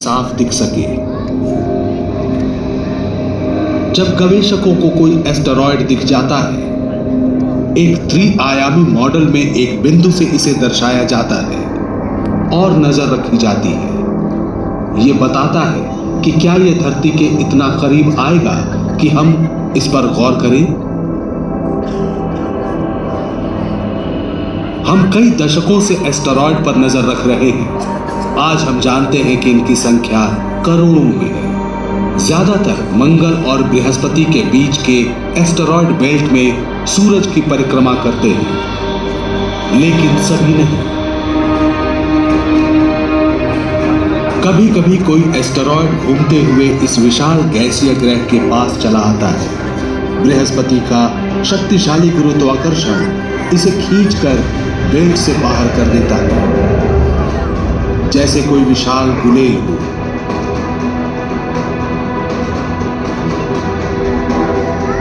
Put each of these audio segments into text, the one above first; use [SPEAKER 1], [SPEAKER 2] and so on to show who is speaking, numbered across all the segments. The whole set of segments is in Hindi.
[SPEAKER 1] साफ दिख सके। जब गवेषकों को कोई एस्टेरॉयड दिख जाता है, एक त्रिआयामी मॉडल में एक बिंदु से इसे दर्शाया जाता है और नजर रखी जाती है। यह बताता है कि क्या यह धरती के इतना करीब आएगा कि हम इस पर गौर करें। हम कई दशकों से एस्टेरॉयड पर नजर रख रहे हैं। आज हम जानते हैं कि इनकी संख्या करोड़ों में है। ज्यादातर मंगल और बृहस्पति के बीच के एस्टेरॉयड बेल्ट में सूरज की परिक्रमा करते हैं, लेकिन सभी नहीं। कभी कभी कोई एस्टेरॉयड घूमते हुए इस विशाल गैसीय ग्रह के पास चला आता है। बृहस्पति का शक्तिशाली गुरुत्वाकर्षण इसे खींचकर बेल्ट से बाहर कर देता है, जैसे कोई विशाल गुलेल हो।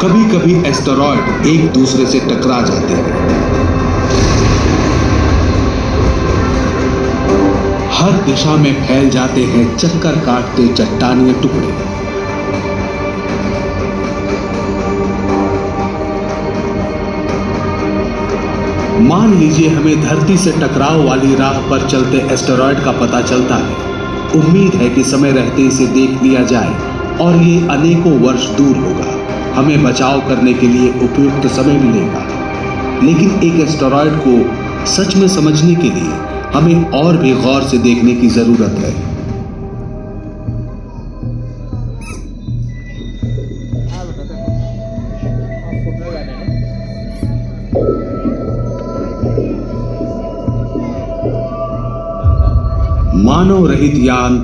[SPEAKER 1] कभी कभी एस्टेरॉयड एक दूसरे से टकरा जाते हैं। हर दिशा में फैल जाते हैं चक्कर काटते चट्टानी टुकड़े। मान लीजिए हमें धरती से टकराव वाली राह पर चलते एस्टेरॉयड का पता चलता है। उम्मीद है कि समय रहते इसे देख लिया जाए और ये अनेकों वर्ष दूर होगा। हमें बचाव करने के लिए उपयुक्त समय मिलेगा। लेकिन एक एस्टेरॉयड को सच में समझने के लिए हमें और भी गौर से देखने की जरूरत है। मानव रहित यान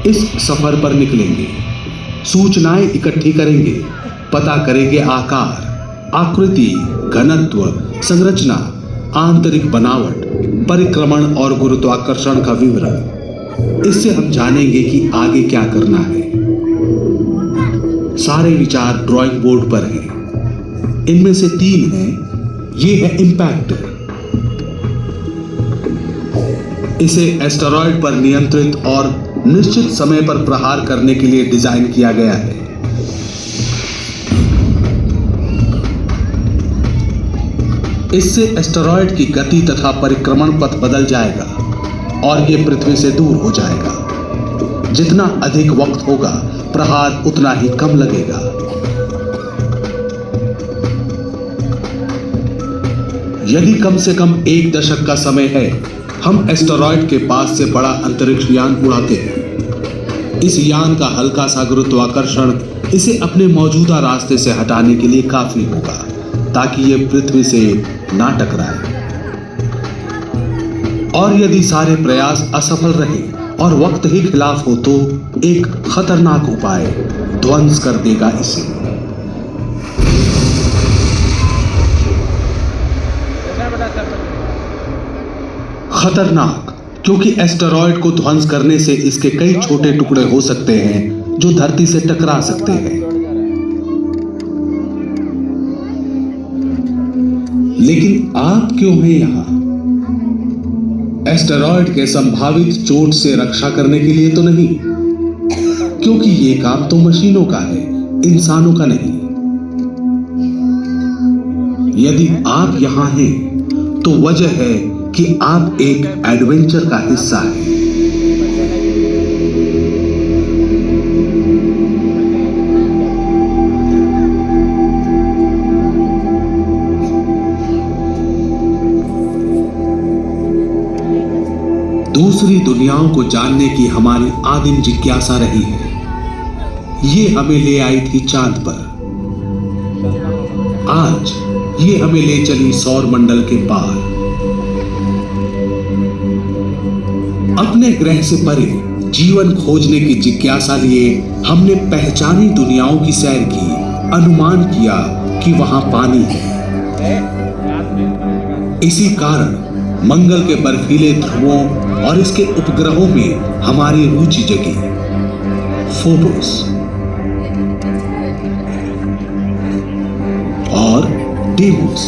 [SPEAKER 1] इस सफर पर निकलेंगे, सूचनाएं इकट्ठी करेंगे, पता करेंगे आकार, आकृति, घनत्व, संरचना, आंतरिक बनावट, परिक्रमण और गुरुत्वाकर्षण का विवरण। इससे हम जानेंगे कि आगे क्या करना है। सारे विचार ड्राइंग बोर्ड पर हैं। इनमें से 3 हैं। ये है इंपैक्टर। इसे एस्टेरॉयड पर नियंत्रित और निश्चित समय पर प्रहार करने के लिए डिजाइन किया गया है। इससे एस्टेरॉयड की गति तथा परिक्रमण पथ बदल जाएगा और यह पृथ्वी से दूर हो जाएगा। जितना अधिक वक्त होगा, प्रहार उतना ही कम लगेगा। यदि कम से कम 1 दशक का समय है, हम एस्टेरॉयड के पास से बड़ा अंतरिक्ष यान उड़ाते हैं। इस यान का हल्का सा गुरुत्वाकर्षण इसे अपने मौजूदा रास्ते से हटाने के लिए काफी होगा, ताकि यह पृथ्वी से ना टकराए। और यदि सारे प्रयास असफल रहे और वक्त ही खिलाफ हो, तो एक खतरनाक उपाय ध्वंस कर देगा इसे। खतरनाक क्योंकि एस्टेरॉयड को ध्वंस करने से इसके कई छोटे टुकड़े हो सकते हैं जो धरती से टकरा सकते हैं। लेकिन आप क्यों हैं यहां? एस्टेरॉयड के संभावित चोट से रक्षा करने के लिए तो नहीं, क्योंकि ये काम तो मशीनों का है, इंसानों का नहीं। यदि आप यहां हैं तो वजह है कि आप एक एडवेंचर का हिस्सा हैं। दूसरी दुनियाओं को जानने की हमारी आदिम जिज्ञासा रही है। ये हमें ले आई थी चांद पर। आज ये हमें ले चली सौर मंडल के पार। अपने ग्रह से परे जीवन खोजने की जिज्ञासा लिए हमने पहचानी दुनियाओं की सैर की, अनुमान किया कि वहां पानी है। इसी कारण मंगल के बर्फीले ध्रुवों और इसके उपग्रहों में हमारी रुचि जगी। फोबोस और डेमोस।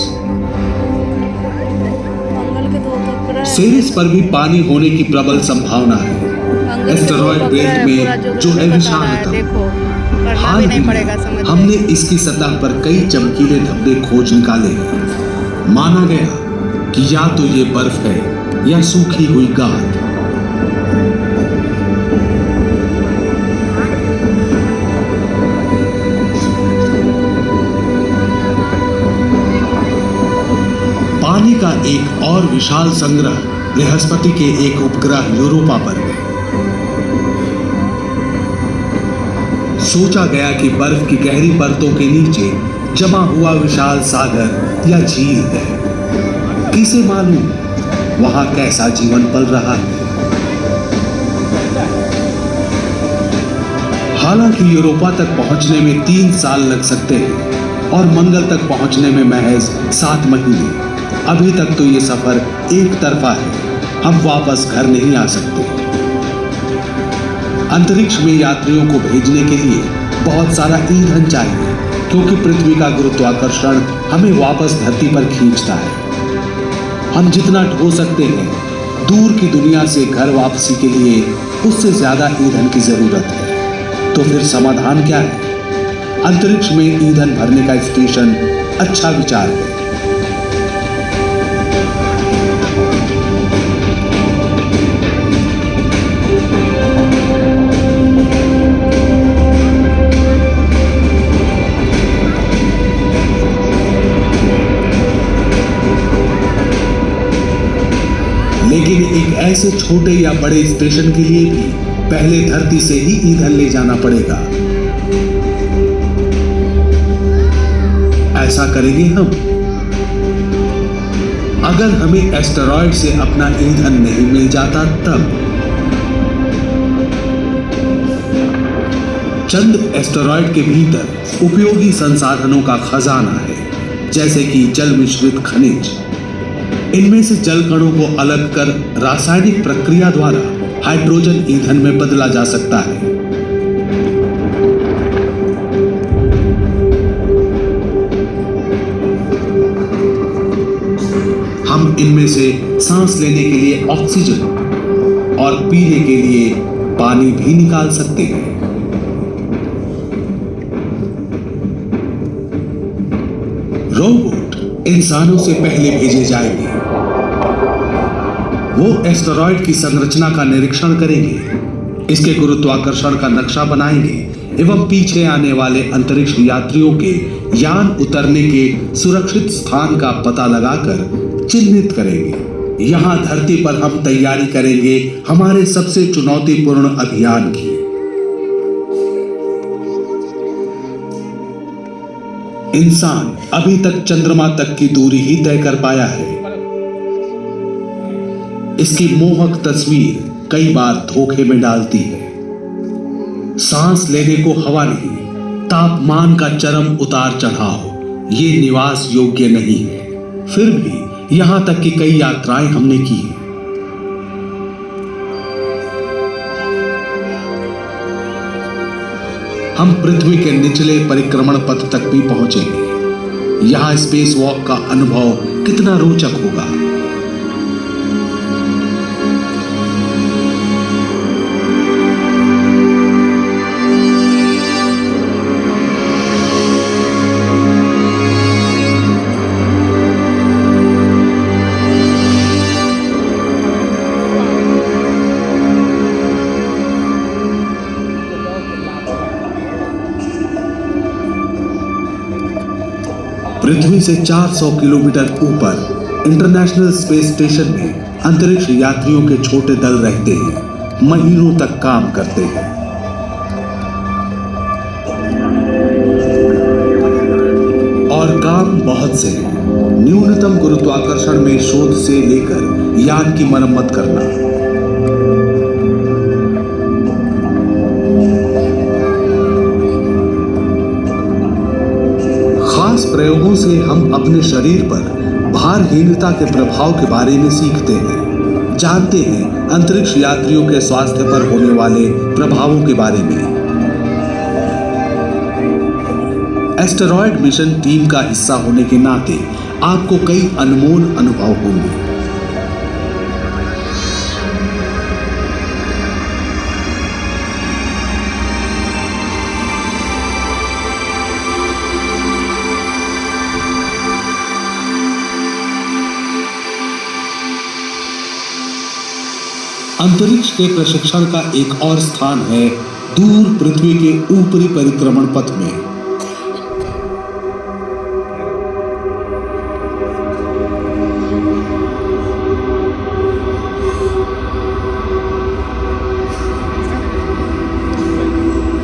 [SPEAKER 1] सेरेस पर भी पानी होने की प्रबल संभावना है। एस्टेरॉयड बेल्ट में जो है विशाल
[SPEAKER 2] देखो करना
[SPEAKER 1] हाल
[SPEAKER 2] भी
[SPEAKER 1] ही
[SPEAKER 2] नहीं
[SPEAKER 1] में
[SPEAKER 2] पड़ेगा समझ
[SPEAKER 1] हमने इसकी सतह पर कई चमकीले धब्बे खोज निकाले हैं। माना गया कि या तो ये बर्फ है या सूखी हुई गाद। पानी का एक और विशाल संग्रह बृहस्पति के एक उपग्रह यूरोपा पर है। सोचा गया कि बर्फ की गहरी परतों के नीचे जमा हुआ विशाल सागर या झील है। किसे मालूम वहां कैसा जीवन पल रहा है। हालांकि यूरोपा तक पहुंचने में 3 साल लग सकते हैं और मंगल तक पहुंचने में महज 7 महीने। अभी तक तो ये सफर एक तरफा है। हम वापस घर नहीं आ सकते। अंतरिक्ष में यात्रियों को भेजने के लिए बहुत सारा ईंधन चाहिए, क्योंकि पृथ्वी का गुरुत्वाकर्षण हमें वापस धरती पर खींचता है। हम जितना ढो सकते हैं दूर की दुनिया से घर वापसी के लिए, उससे ज्यादा ईंधन की जरूरत है। तो फिर समाधान क्या है? अंतरिक्ष में ईंधन भरने का स्टेशन अच्छा विचार है। लेकिन एक ऐसे छोटे या बड़े स्टेशन के लिए भी पहले धरती से ही ईंधन ले जाना पड़ेगा। ऐसा करेंगे हम। अगर हमें एस्टेरॉयड से अपना ईंधन नहीं मिल जाता तब। चंद एस्टेरॉयड के भीतर उपयोगी संसाधनों का खजाना है, जैसे कि जल मिश्रित खनिज। इनमें से जल कणों को अलग कर रासायनिक प्रक्रिया द्वारा हाइड्रोजन ईंधन में बदला जा सकता है। हम इनमें से सांस लेने के लिए ऑक्सीजन और पीने के लिए पानी भी निकाल सकते हैं। रोबोट इंसानों से पहले भेजे जाएंगे। वो एस्टेरॉयड की संरचना का निरीक्षण करेंगे, इसके गुरुत्वाकर्षण का नक्शा बनाएंगे एवं पीछे आने वाले अंतरिक्ष यात्रियों के यान उतरने के सुरक्षित स्थान का पता लगाकर चिन्हित करेंगे। यहां धरती पर हम तैयारी करेंगे हमारे सबसे चुनौतीपूर्ण अभियान की। इंसान अभी तक चंद्रमा तक की दूरी ही तय कर पाया है। इसकी मोहक तस्वीर कई बार धोखे में डालती है। सांस लेने को हवा नहीं, तापमान का चरम उतार चढ़ाव ये निवास योग्य नहीं है। फिर भी यहां तक की कई यात्राएं हमने की हैं। हम पृथ्वी के निचले परिक्रमण पथ तक भी पहुंचेंगे। यहां स्पेस वॉक का अनुभव कितना रोचक होगा। पृथ्वी से 400 किलोमीटर ऊपर इंटरनेशनल स्पेस स्टेशन में अंतरिक्ष यात्रियों के छोटे दल रहते हैं, महीनों तक काम करते हैं। और काम बहुत से हैं। न्यूनतम गुरुत्वाकर्षण में शोध से लेकर यान की मरम्मत करना। प्रयोगों से हम अपने शरीर पर भारहीनता के प्रभाव के बारे में सीखते हैं, जानते हैं अंतरिक्ष यात्रियों के स्वास्थ्य पर होने वाले प्रभावों के बारे में। एस्टेरॉयड मिशन टीम का हिस्सा होने के नाते आपको कई अनमोल अनुभव होंगे। अंतरिक्ष के प्रशिक्षण का एक और स्थान है दूर पृथ्वी के ऊपरी परिक्रमण पथ में।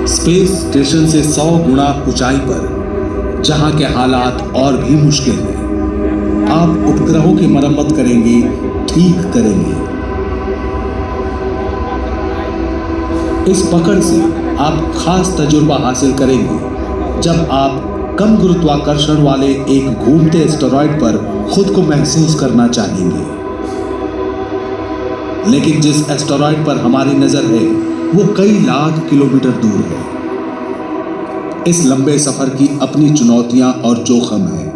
[SPEAKER 1] स्पेस स्टेशन से 100 गुना ऊंचाई पर, जहां के हालात और भी मुश्किल हैं, आप उपग्रहों की मरम्मत करेंगे, ठीक करेंगे। इस पकड़ से आप खास तजुर्बा हासिल करेंगे जब आप कम गुरुत्वाकर्षण वाले एक घूमते एस्टेरॉयड पर खुद को महसूस करना चाहेंगे। लेकिन जिस एस्टेरॉयड पर हमारी नजर है वो कई लाख किलोमीटर दूर है। इस लंबे सफर की अपनी चुनौतियां और जोखिम है।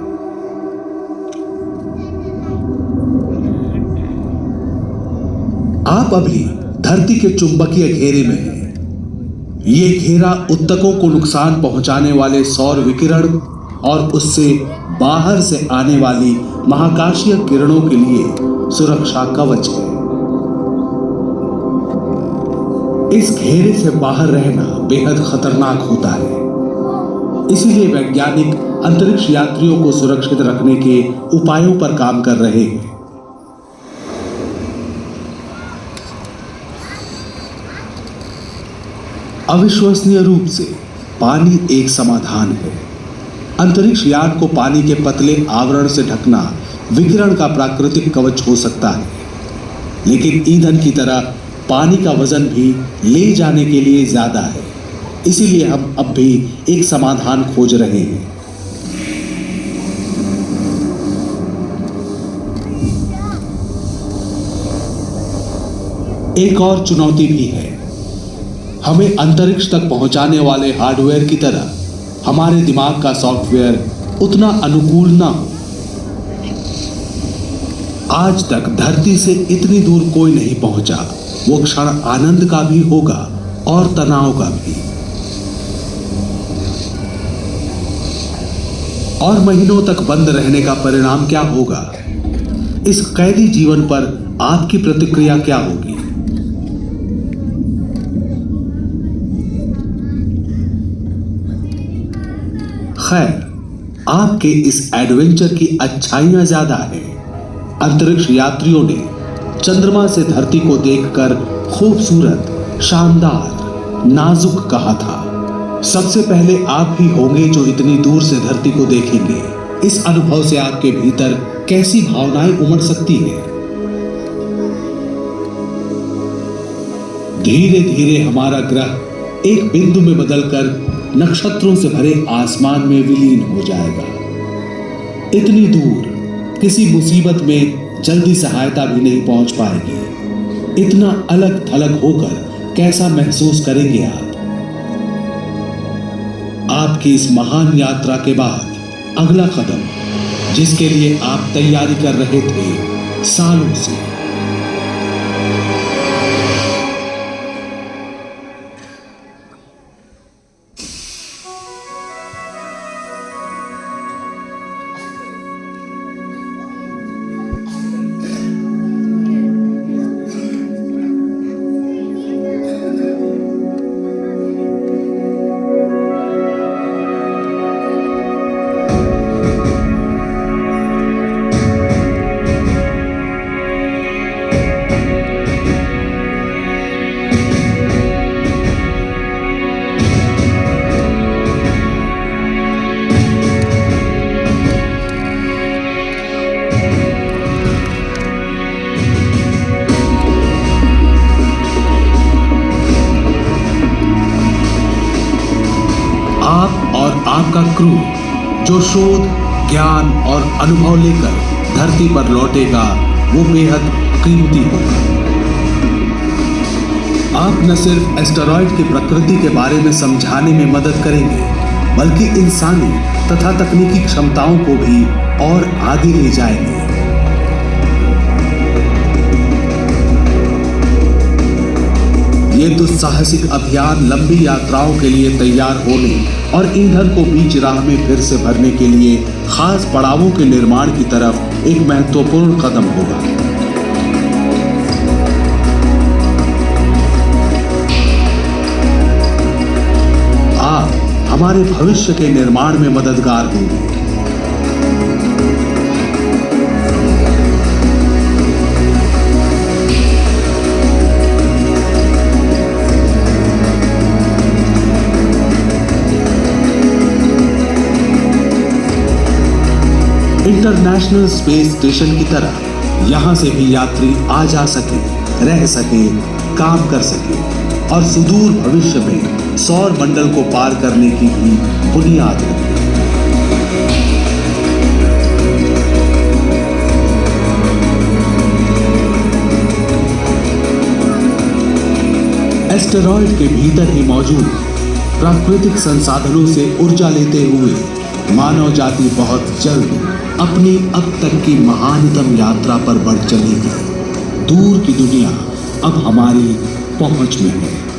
[SPEAKER 1] आप अभी धरती के चुंबकीय घेरे में हैं। ये घेरा उत्तकों को नुकसान पहुंचाने वाले सौर विकिरण और उससे बाहर से आने वाली महाकाशीय किरणों के लिए सुरक्षा कवच है। इस घेरे से बाहर रहना बेहद खतरनाक होता है। इसीलिए वैज्ञानिक अंतरिक्ष यात्रियों को सुरक्षित रखने के उपायों पर काम कर रहे हैं। अविश्वसनीय रूप से पानी एक समाधान है। अंतरिक्ष यान को पानी के पतले आवरण से ढकना विकिरण का प्राकृतिक कवच हो सकता है, लेकिन ईंधन की तरह पानी का वजन भी ले जाने के लिए ज्यादा है। इसीलिए हम अब भी एक समाधान खोज रहे हैं। एक और चुनौती भी है। हमें अंतरिक्ष तक पहुंचाने वाले हार्डवेयर की तरह हमारे दिमाग का सॉफ्टवेयर उतना अनुकूल ना हो। आज तक धरती से इतनी दूर कोई नहीं पहुंचा। वो क्षण आनंद का भी होगा और तनाव का भी। और महीनों तक बंद रहने का परिणाम क्या होगा? इस कैदी जीवन पर आपकी प्रतिक्रिया क्या होगी? खैर, आपके इस एडवेंचर की अच्छाइयां ज्यादा हैं। अंतरिक्ष यात्रियों ने चंद्रमा से धरती को देखकर खूबसूरत, शानदार, नाजुक कहा था। सबसे पहले आप ही होंगे जो इतनी दूर से धरती को देखेंगे। इस अनुभव से आपके भीतर कैसी भावनाएं उमड़ सकती हैं? धीरे धीरे हमारा ग्रह एक बिंदु में बदलकर नक्षत्रों से भरे आसमान में विलीन हो जाएगा। इतनी दूर किसी मुसीबत में जल्दी सहायता भी नहीं पहुंच पाएगी। इतना अलग थलग होकर कैसा महसूस करेंगे आप? आपकी इस महान यात्रा के बाद अगला कदम, जिसके लिए आप तैयारी कर रहे थे सालों से, आपका क्रू जो शोध, ज्ञान और अनुभव लेकर धरती पर लौटेगा वो बेहद कीमती होगा। आप न सिर्फ एस्टेरॉयड की प्रकृति के बारे में समझाने में मदद करेंगे, बल्कि इंसानी तथा तकनीकी क्षमताओं को भी और आगे ले जाएंगे। ये दुस्साहसिक अभियान लंबी यात्राओं के लिए तैयार होने और ईंधन को बीच राह में फिर से भरने के लिए खास पड़ावों के निर्माण की तरफ एक महत्वपूर्ण कदम होगा। हमारे भविष्य के निर्माण में मददगार होंगे। इंटरनेशनल स्पेस स्टेशन की तरह यहां से भी यात्री आ जा सके, रह सके, काम कर सके और सुदूर भविष्य में सौर मंडल को पार करने की भी बुनियाद रखे। एस्टेरॉयड के भीतर ही मौजूद प्राकृतिक संसाधनों से ऊर्जा लेते हुए मानव जाति बहुत जल्द अपनी अब तक की महानतम यात्रा पर बढ़ चलेगी। दूर की दुनिया अब हमारी पहुंच में है।